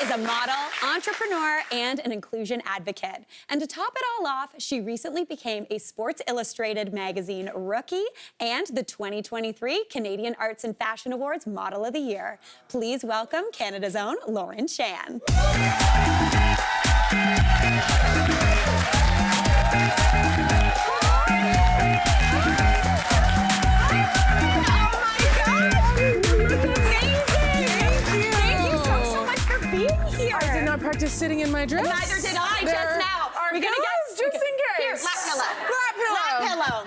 is a model, entrepreneur, and an inclusion advocate. And to top it all off, she recently became a Sports Illustrated magazine rookie and the 2023 Canadian Arts and Fashion Awards Model of the Year. Please welcome Canada's own Lauren Chan. I did not practice sitting in my dress. Neither did I just now. We're gonna get just in case. Here, lap pillow.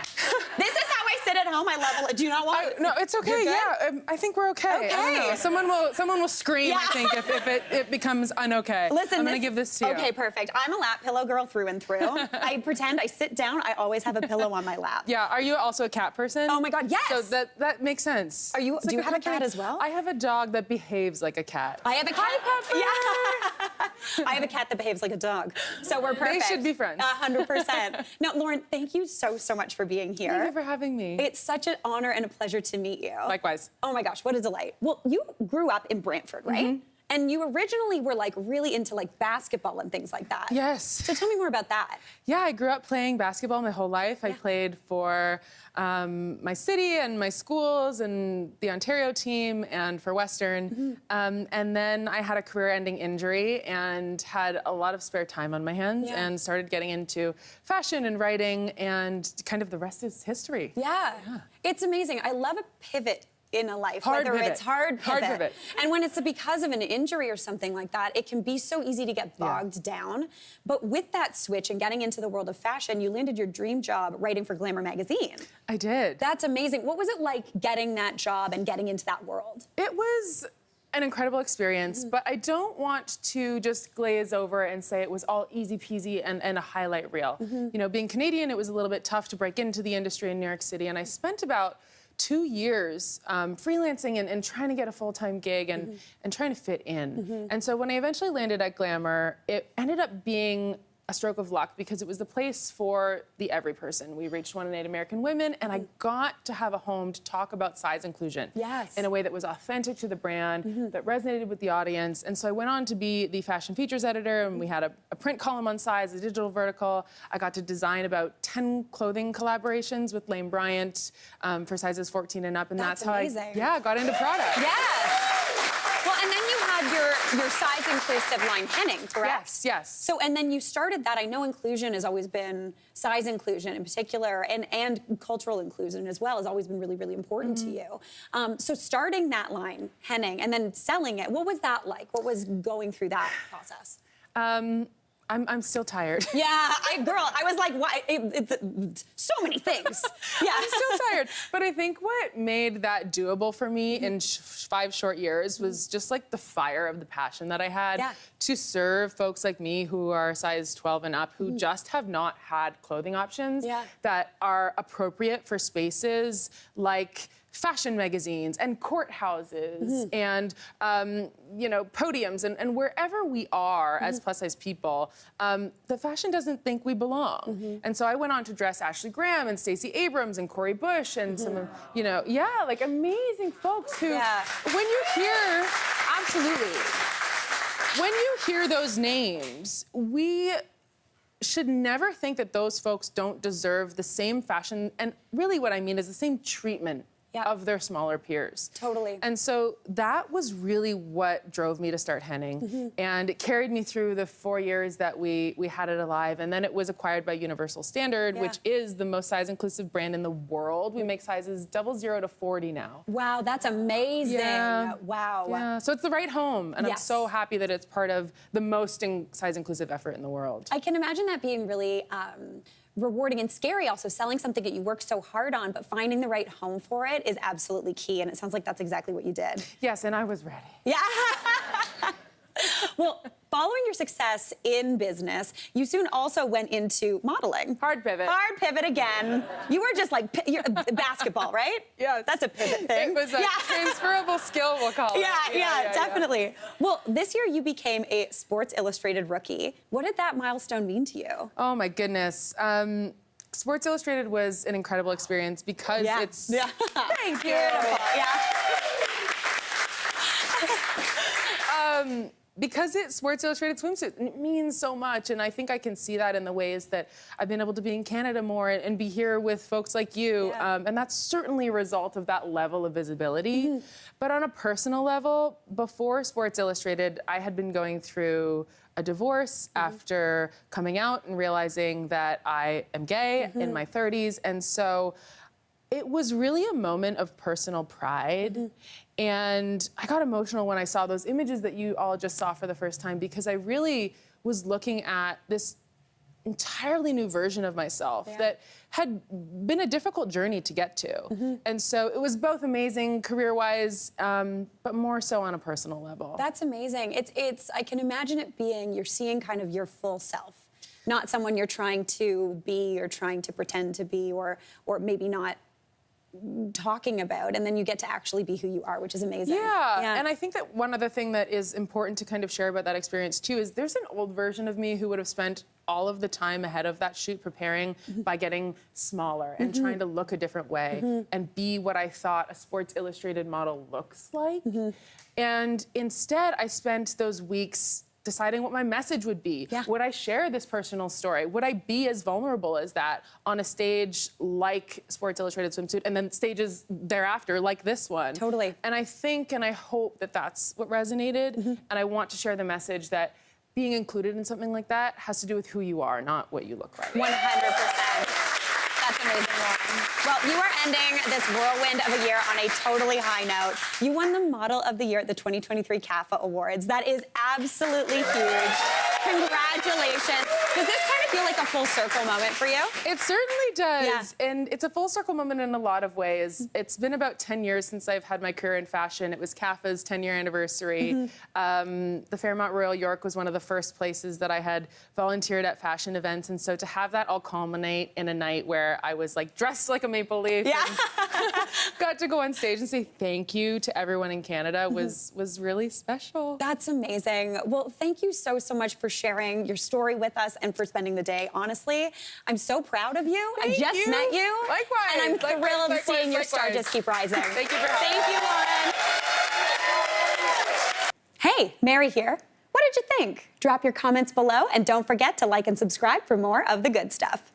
This is how I sit at home. I level it. Do you not want? No, it's okay. Yeah, I think we're okay. Okay. I don't know. Someone will scream. Yeah. I think if it becomes unokay. Listen, I'm gonna give this to you. Okay, perfect. I'm a lap pillow girl through and through. I pretend I sit down. I always have a pillow on my lap. Yeah. Are you also a cat person? Oh my God, yes. So that makes sense. Are you? Do you have a cat as well? I have a dog that behaves like a cat. I have a cat. Hi, Pepper. Yeah. I have a cat that behaves like a dog. So we're perfect. They should be friends. 100%. Now, Lauren, thank you so much for being here. Thank you for having me. It's such an honor and a pleasure to meet you. Likewise. Oh my gosh, what a delight. Well, you grew up in Brantford, right? Mm-hmm. And you originally were like really into like basketball and things like that. Yes. So tell me more about that. Yeah, I grew up playing basketball my whole life. I played for my city and my schools and the Ontario team and for Western. And then I had a career-ending injury and had a lot of spare time on my hands and started getting into fashion and writing, and kind of the rest is history. Yeah. It's amazing. I love a pivot in a life, Hard whether pivot. it's hard pivot. And when it's because of an injury or something like that, it can be so easy to get bogged down. But with that switch and getting into the world of fashion, you landed your dream job writing for Glamour magazine. I did. That's amazing. What was it like getting that job and getting into that world? It was an incredible experience, but I don't want to just glaze over and say it was all easy peasy and a highlight reel. You know, being Canadian, it was a little bit tough to break into the industry in New York City, and I spent about 2 years freelancing and trying to get a full-time gig and trying to fit in. And so when I eventually landed at Glamour, it ended up being a stroke of luck because it was the place for the every person. We reached 1 in 8 American women, and I got to have a home to talk about size inclusion in a way that was authentic to the brand, that resonated with the audience. And so I went on to be the fashion features editor, and we had a print column on size, a digital vertical. I got to design about 10 clothing collaborations with Lane Bryant for sizes 14 and up, and that's how amazing. I got into product. Yes. Well, and then you had your size inclusive line Henning, correct? Yes. So, and then you started that. I know inclusion has always been, size inclusion in particular, and cultural inclusion as well has always been really, really important to you. So starting that line, Henning, and then selling it, what was that like? What was going through that process? I'm still tired. Yeah, I was like, what? It's so many things. Yeah. I'm still tired. But I think what made that doable for me in 5 short years was just like the fire of the passion that I had to serve folks like me who are size 12 and up, who just have not had clothing options that are appropriate for spaces like fashion magazines and courthouses and you know, podiums and wherever we are as plus size people, the fashion doesn't think we belong. And so I went on to dress Ashley Graham and Stacey Abrams and Corey Bush and some of, you know, like amazing folks who, when you hear, absolutely, when you hear those names, we should never think that those folks don't deserve the same fashion, and really what I mean is the same treatment of their smaller peers. Totally. And so that was really what drove me to start Henning. And it carried me through the 4 years that we had it alive. And then it was acquired by Universal Standard, which is the most size inclusive brand in the world. We make sizes 00 to 40 now. Wow, that's amazing. Wow. Yeah, so it's the right home. And I'm so happy that it's part of the most size inclusive effort in the world. I can imagine that being really rewarding and scary also, selling something that you worked so hard on, but finding the right home for it is absolutely key, and it sounds like that's exactly what you did. Yes, and I was ready. Yeah. Well, following your success in business, you soon also went into modeling. Hard pivot. Hard pivot again. You were just like basketball, right? Yes. That's a pivot thing. It was a transferable skill, we'll call it. Yeah, definitely. Well, this year you became a Sports Illustrated rookie. What did that milestone mean to you? Oh my goodness. Sports Illustrated was an incredible experience because it's... Thank you. Beautiful. Yeah. because it's Sports Illustrated swimsuit, it means so much. And I think I can see that in the ways that I've been able to be in Canada more and be here with folks like you. Yeah. And that's certainly a result of that level of visibility. But on a personal level, before Sports Illustrated, I had been going through a divorce after coming out and realizing that I am gay in my 30s. And so it was really a moment of personal pride. And I got emotional when I saw those images that you all just saw for the first time, because I really was looking at this entirely new version of myself that had been a difficult journey to get to. And so it was both amazing career-wise, but more so on a personal level. That's amazing. It's I can imagine it being, you're seeing kind of your full self, not someone you're trying to be or trying to pretend to be, or maybe not talking about, and then you get to actually be who you are, which is amazing. Yeah, and I think that one other thing that is important to kind of share about that experience too is there's an old version of me who would have spent all of the time ahead of that shoot preparing by getting smaller and trying to look a different way and be what I thought a Sports Illustrated model looks like. And instead, I spent those weeks deciding what my message would be. Would I share this personal story? Would I be as vulnerable as that on a stage like Sports Illustrated swimsuit and then stages thereafter like this one? Totally. And I think and I hope that that's what resonated. And I want to share the message that being included in something like that has to do with who you are, not what you look like. 100%. That's amazing, Lauren. Well, you are ending this whirlwind of a year on a totally high note. You won the Model of the Year at the 2023 CAFA Awards. That is absolutely huge. Congratulations. Does this kind of feel like a full circle moment for you? It certainly does. Yeah. And it's a full circle moment in a lot of ways. It's been about 10 years since I've had my career in fashion. It was CAFA's 10-year anniversary. The Fairmont Royal York was one of the first places that I had volunteered at fashion events. And so to have that all culminate in a night where I was like dressed like a maple leaf and got to go on stage and say thank you to everyone in Canada was really special. That's amazing. Well, thank you so much for sharing your story with us and for spending the day. Honestly, I'm so proud of you. I just met you. Likewise. And I'm thrilled seeing your star just keep rising. Thank you for having me. Thank you, Lauren. Hey, Mary here. What did you think? Drop your comments below and don't forget to like and subscribe for more of the good stuff.